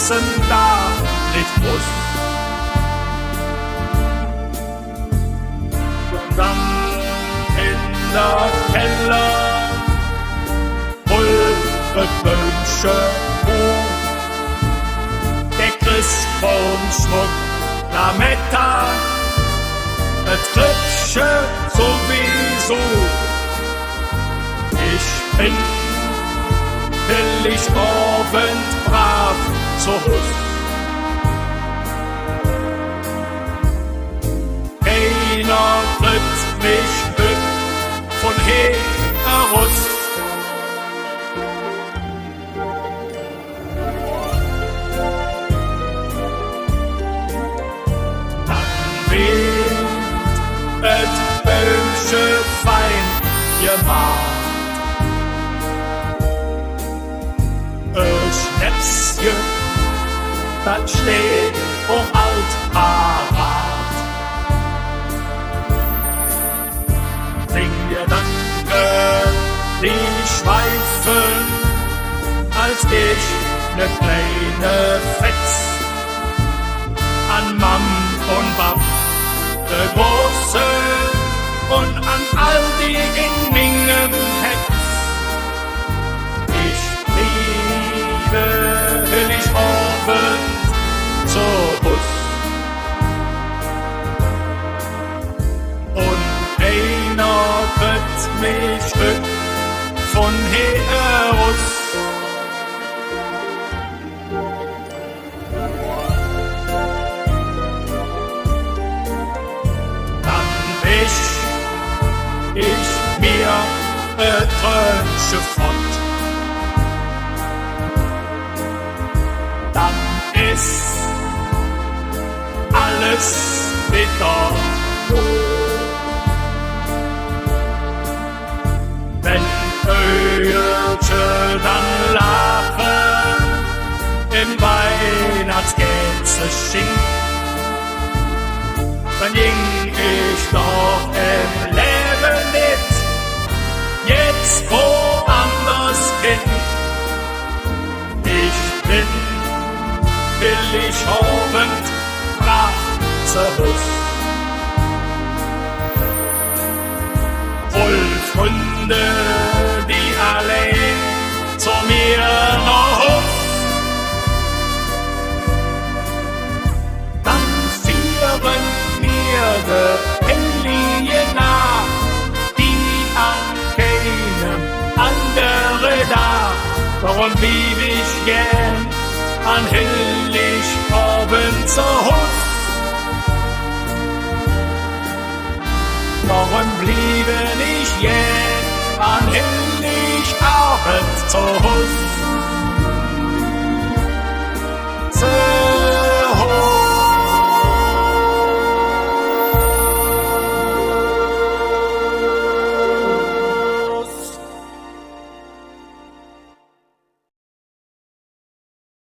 sitzen da mit Brust. Dann in der Keller pulvert Mönche hoch. Der Christ vom Schmuck Lametta, et Klitsche sowieso. Ich bin billig Abend brav zu Hus. Keiner tritt mich weg von Herus. Dann weht et Bösche fein gemacht. Schnäpsje, das steht auch alt parat. Sing dir Danke, die schweifen, als ich ne kleine Fetz an Mam und Bab, der Große und an all die in Mingen Hetz. Will ich Abend zur Bus. Und einer tritt mich weg von Herus. Dann wisch ich mir Trönsche fort. Dann ist alles wieder gut. Wenn Vögelche dann lachen im Weihnachtsgänse-Schink, dann ging ich doch im Leben nicht jetzt woanders hin. Ich bin billig Abend brav zu Hus. Voll Freunde, die allein zu mir noch Hus. Dann fieren mir de Hellige nach, die an keinem andere da. Darum blieb ich gern an Heiligabend zu Hus. Darum blieben ich gern an Heiligabend zu Hus.